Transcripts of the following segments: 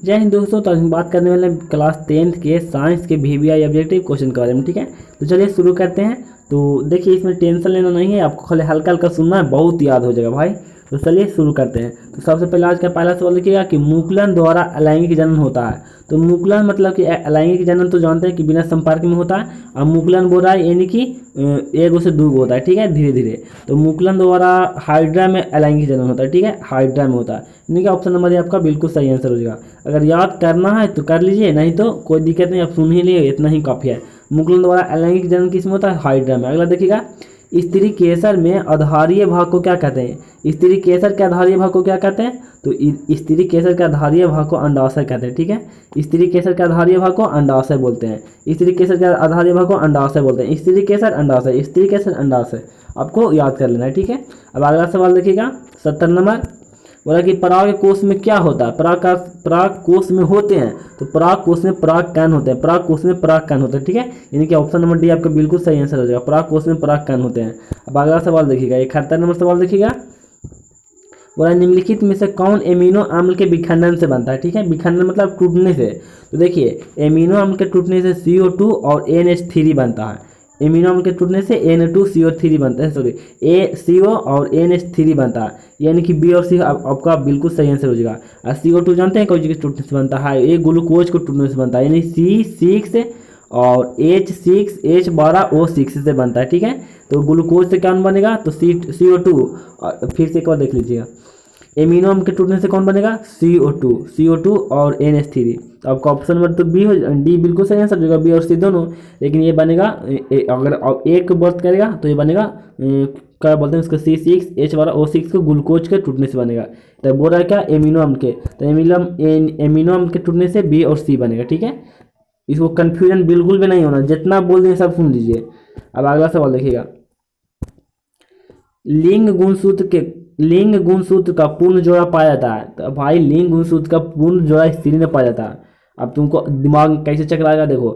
जय हिंद दोस्तों। तो आज हम बात करने वाले हैं क्लास 10th के साइंस के वीवीआई ऑब्जेक्टिव क्वेश्चन के बारे में। ठीक है, तो चलिए शुरू करते हैं। तो देखिए, इसमें टेंशन लेना नहीं है, आपको खाली हल्का हल्का सुनना है, बहुत याद हो जाएगा भाई। तो चलिए शुरू करते हैं। तो सबसे पहले आज का पहला सवाल देखिएगा कि मुकुलन द्वारा अलैंगिक जनन होता है। तो मुकुलन मतलब कि अलैंगिक जनन तो जानते हैं कि बिना संपर्क में होता है, और मुकुलन बोल रहा है यानी कि एक से दो होता है। ठीक है, धीरे धीरे। तो मुकुलन द्वारा हाइड्रा में अलैंगिक जनन होता है। ठीक है, हाइड्रा में होता है, यानी कि ऑप्शन नंबर आपका बिल्कुल सही आंसर हो जाएगा। अगर याद करना है तो कर लीजिए, नहीं तो कोई दिक्कत नहीं, आप सुन ही लिए, इतना ही काफ़ी है। मुकुलन द्वारा अलैंगिक जनन किसमें होता है? हाइड्रा में। अगला देखिएगा, स्त्री केसर में आधारीय भाग को क्या कहते हैं? स्त्री केसर के आधारीय भाग को क्या कहते हैं? तो स्त्री केसर के आधारीय भाग को अंडाशय कहते हैं। ठीक है, स्त्री केसर के आधारीय भाग को अंडाशय बोलते हैं। स्त्री केसर के आधारीय भाग को अंडाशय बोलते हैं। स्त्री केसर अंडाशय, स्त्री केसर अंडाशय, आपको याद कर लेना है। ठीक है, अब अगला सवाल देखिएगा 70 नंबर। बोला कि पराग कोश में क्या होता है? पराग कोश में होते हैं, तो पराग कोश में पराग कण होते हैं। पराग कोश में पराग कण होते हैं। ठीक है, यानी कि ऑप्शन नंबर डी आपका बिल्कुल सही आंसर हो जाएगा, पराग कोश में पराग कण होते हैं। अब अगला सवाल देखिएगा 71 नंबर सवाल देखिएगा। बोला निम्नलिखित में से कौन एमिनो अम्ल के विखंडन से बनता है? ठीक है, विखंडन मतलब टूटने से। तो देखिए, एमिनो अम्ल के टूटने से CO2 और NH3 बनता है। एमिनो अम्ल के टूटने से N2CO3 बनता है, सॉरी CO और NH3 बनता है, यानी कि बी और सी आपका बिल्कुल सही आंसर हो जाएगा। और CO2 जानते हैं कोई चीज़ के टूटने से बनता है, ये ग्लूकोज को टूटने से बनता है, यानी C6 और H6H12O6 से बनता है। ठीक है, तो ग्लूकोज से कौन बनेगा? तो CO2। फिर से एक बार देख लीजिएगा, एमिनो अम्ल के टूटने से कौन बनेगा? CO2 और NH3। तो आपका ऑप्शन नंबर तो बी हो, डी बिल्कुल सही आंसर होगा, बी और सी दोनों। लेकिन ये बनेगा अगर एक बात करेगा तो ये बनेगा क्या बोलते हैं इसको, C6H12O6 को ग्लूकोज के टूटने से बनेगा। तो बोल रहा है क्या? एमिनो अम्ल के, तो एमिनो अम्ल के टूटने से बी और सी बनेगा। ठीक है, इसको कन्फ्यूजन बिल्कुल भी नहीं होना, जितना बोल दें सब सुन लीजिए। अब अगला सवाल देखिएगा, लिंग गुणसूत्र का पूर्ण जोड़ा पाया जाता है। तो भाई लिंग गुणसूत्र का पूर्ण जोड़ा स्त्री में पाया जाता है। अब तुमको दिमाग कैसे चकराएगा, देखो,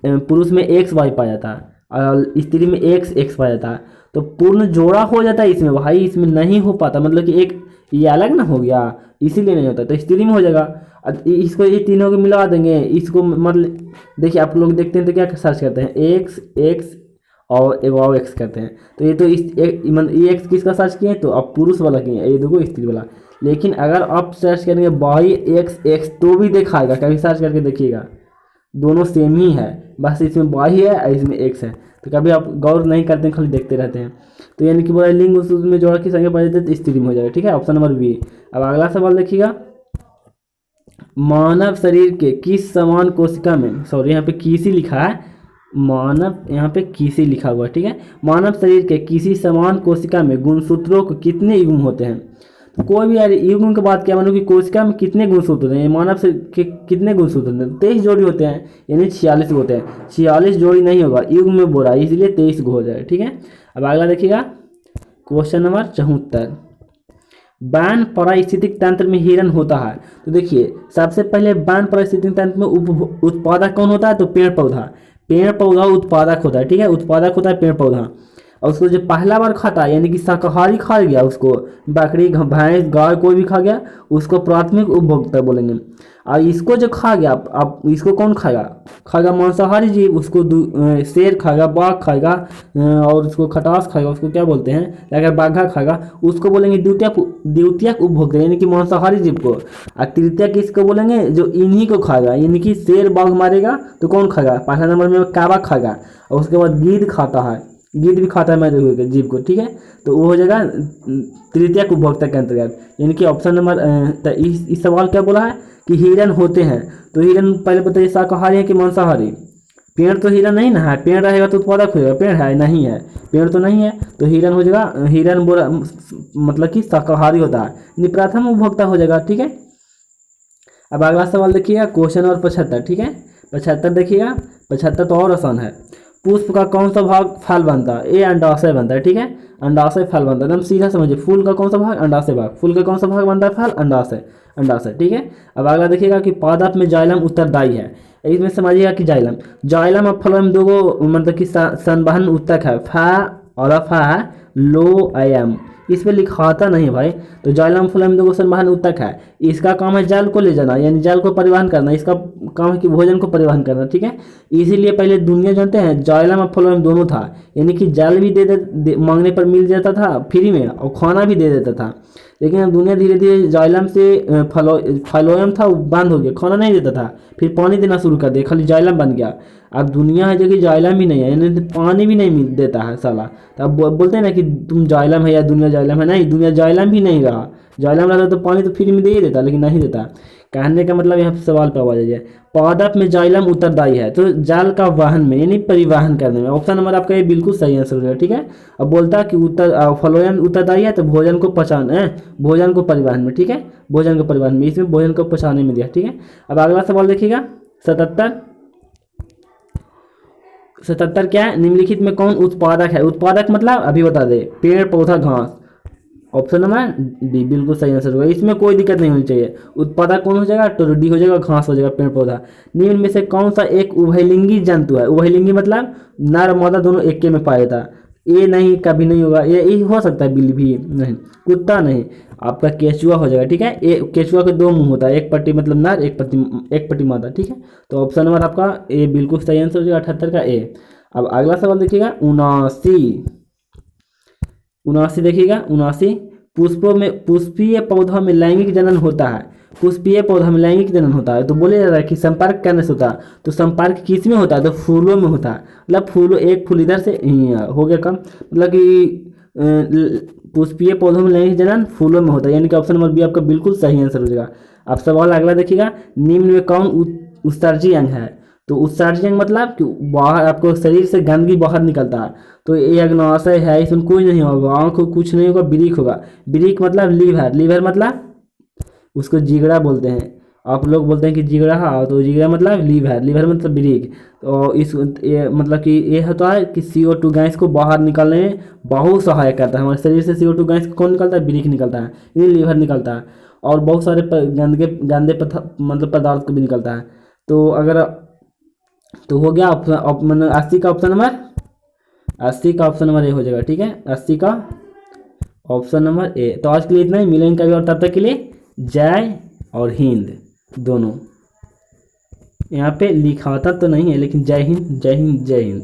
पुरुष में XY पाया जाता है और स्त्री में XX पाया जाता है, तो पूर्ण जोड़ा हो जाता है इसमें भाई, इसमें नहीं हो पाता, मतलब कि एक ये अलग ना हो गया, इसीलिए नहीं होता, तो स्त्री में हो जाएगा। अब इसको ये तीनों को मिला देंगे, इसको मतलब देखिए, आप लोग देखते हैं तो क्या सर्च करते हैं, X और एक वाव एक्स करते हैं, तो ये तो इस ये एक्स किसका सर्च किए, तो आप पुरुष वाला किए, ये देखो स्त्री वाला। लेकिन अगर आप सर्च करेंगे वाई एक्स तो भी दिखाएगा, कभी सर्च करके देखिएगा, दोनों सेम ही है, बस इसमें वाई है और इसमें एक्स है। तो कभी आप गौर नहीं करते हैं, खाली देखते रहते हैं। तो यानी कि बोला लिंग में जोड़ा की संख्या पाई जाती है तो स्त्री में हो जाएगा। ठीक है, ऑप्शन नंबर बी। अब अगला सवाल देखिएगा, मानव शरीर के किस समान कोशिका में, सॉरी यहाँ पे किसी लिखा है, मानव यहाँ पे किसी लिखा हुआ है। ठीक है, मानव शरीर के किसी समान कोशिका में गुणसूत्रों को कितने युग्म होते हैं? तो कोई भी यार युग्म की बात क्या, मानो कि कोशिका में कितने गुणसूत्र होते हैं, मानव शरीर के कितने गुणसूत्र होते हैं? 23 जोड़ी होते हैं, यानी 46 होते हैं। 46 जोड़ी नहीं होगा, युग्म में बोला है, इसलिए 23 हो जाए। ठीक है, अब अगला देखिएगा क्वेश्चन नंबर 74, बाण पारिस्थितिक तंत्र में हिरण होता है। तो देखिए, सबसे पहले बाण पारिस्थितिक तंत्र में उत्पादक कौन होता है? तो पेड़ पौधा उत्पादक होता है। ठीक है, उत्पादक होता है पेड़ पौधा, और उसको जो पहला बार खाता है, यानी कि शाकाहारी खा गया, उसको बकरी भैंस गाय कोई भी खा गया, उसको प्राथमिक उपभोक्ता बोलेंगे। और इसको जो खा गया, अब इसको कौन खाएगा मांसाहारी जीव, उसको शेर खाएगा, बाघ खाएगा, और उसको खटास खाएगा, उसको क्या बोलते हैं, अगर बाघा खाएगा उसको बोलेंगे द्वितीयक उपभोक्ता, यानी कि मांसाहारी जीव को। और तृतीय किसको बोलेंगे? जो इन्हीं को खाएगा, यानी कि शेर बाघ मारेगा तो कौन खाएगा? पहला नंबर में काबा खाएगा, और उसके बाद गिद्ध खाता है, गिद्ध भी खाता है मैं जीव को। ठीक है, तो वो हो जाएगा तृतीयक उपभोक्ता के अंतर्गत, यानी कि ऑप्शन नंबर इस सवाल क्या बोला है कि हिरण होते हैं। तो हिरण पहले बताइए शाकाहारी है कि मांसाहारी? पेड़ तो हिरण नहीं ना है, पेड़ रहेगा तो उत्पादक होगा, पेड़ है नहीं है, पेड़ तो नहीं है, तो हिरण हो जाएगा, हिरण बोला मतलब कि शाकाहारी होता है, यानी प्रथम उपभोक्ता हो जाएगा। ठीक है, अब अगला सवाल देखिएगा क्वेश्चन नंबर 75। ठीक है, 75 देखिएगा, 75 तो और आसान है। पुष्प का कौन सा भाग फल बनता है? ये अंडाशय बनता है। ठीक है, अंडाशय फल बनता है, एकदम सीधा समझिए। फूल का कौन सा भाग? अंडाशय भाग। फूल का कौन सा भाग बनता है? फल। अंडाशय। ठीक है, अब अगला देखिएगा कि पादप में जाइलम उत्तरदायी है। इसमें समझिएगा कि जाइलम और फ्लोएम दो मतलब कि संवहन उत्तक है, फा और फा है लो आयाम, इस पे लिखाता नहीं भाई। तो जाइलम फ्लोएम दो क्वेश्चन वाहन ऊतक है, इसका काम है जल को ले जाना, यानी जल को परिवहन करना, इसका काम है कि भोजन को परिवहन करना, ठीक है। इसीलिए पहले दुनिया जानते हैं जाइलम और फ्लोएम दोनों था, यानी कि जल भी मांगने पर मिल जाता था फ्री में और खाना भी दे देता था। लेकिन अब दुनिया धीरे धीरे जाइलम से फ्लोएम था वो बंद हो गया, खाना नहीं देता था, फिर पानी देना शुरू कर दिया, खाली जाइलम बन गया। अब दुनिया है जो कि जाइलम भी नहीं है, यानी पानी भी नहीं देता है साला। तो अब बोलते हैं ना कि तुम जाइलम है या दुनिया जाइलम है, नहीं, दुनिया जाइलम भी नहीं रहा। जाइलम रहता तो पानी तो फ्री में दे ही देता, लेकिन नहीं देता। कहने का मतलब यहाँ सवाल पे आवाज है, पादप में जाइलम उत्तरदायी है तो जल का वाहन में यानी परिवहन करने में। ऑप्शन नंबर आपका ये बिल्कुल सही आंसर है, ठीक है। अब बोलता है कि फ्लोएम उत्तरदायी है तो भोजन को भोजन को परिवहन में, ठीक है, भोजन को परिवहन में, इसमें भोजन को पचाने में दिया, ठीक है। अब अगला सवाल देखिएगा 77 क्या है, निम्नलिखित में कौन उत्पादक है। उत्पादक मतलब अभी बता दे, पेड़ पौधा घास। ऑप्शन नंबर डी बिल्कुल सही आंसर होगा, इसमें कोई दिक्कत नहीं होनी चाहिए। उत्पादक कौन हो जाएगा, तो डी हो जाएगा, घास हो जाएगा, पेड़ पौधा। निम्न में से कौन सा एक उभयलिंगी जंतु है। उभयलिंगी मतलब नर और मादा दोनों एक में पाया था। ये नहीं, कभी नहीं होगा, ये हो सकता है, बिल्ली भी नहीं, कुत्ता नहीं, आपका केचुआ हो जाएगा, ठीक है। ये केचुआ के दो मुंह होता है, एक पट्टी मतलब नर, एक पट्टी मादा, ठीक है। तो ऑप्शन नंबर आपका ए बिल्कुल सही आंसर हो जाएगा, 78 का ए। अब अगला सवाल देखिएगा 79 देखिएगा 79, पुष्पीय पौधा में लैंगिक जनन होता है। पुष्पीय पौधा में लैंगिक जनन होता है तो बोले जा रहा है कि संपर्क करने से होता है, तो संपर्क किस में होता है, तो फूलों में होता है। मतलब फूलों, एक फूल इधर से हो गया कम, मतलब कि पुष्पीय पौधों में लैंगिक जनन फूलों में होता है, यानी कि ऑप्शन नंबर बी आपका बिल्कुल सही आंसर हो जाएगा। अब सवाल अगला देखिएगा, निम्न में कौन उत्सर्जी अंग है। तो उत्सर्जी अंग मतलब कि बाहर आपको शरीर से गंदगी बाहर निकलता है, तो ये अग्नाशय है, इसमें कुछ नहीं होगा, आँख को कुछ नहीं होगा, बिरिक होगा। बिरिक मतलब लीवर, लीवर मतलब उसको जिगड़ा बोलते हैं, आप लोग बोलते हैं कि जिगड़ा, हाँ, तो जिगड़ा मतलब लीवर, लीवर मतलब बिरिक। तो ये मतलब कि ये होता है कि CO2 गैस को बाहर निकालने में बहुत सहायक करता है। हमारे शरीर से CO2 गैस कौन निकलता है, बिरिक निकलता है, ये लीवर निकलता है, और बहुत सारे गंदे मतलब पदार्थ को भी निकलता है। तो अगर तो हो गया ऑप्शन 80 का ऑप्शन नंबर 80 का ऑप्शन नंबर ए हो जाएगा, ठीक है, 80 का ऑप्शन नंबर ए। तो आज के लिए इतना ही, मिलेंगे कभी और, तब तक के लिए जय और हिंद दोनों। यहाँ पे लिखाता तो नहीं है, लेकिन जय हिंद जय हिंद जय हिंद।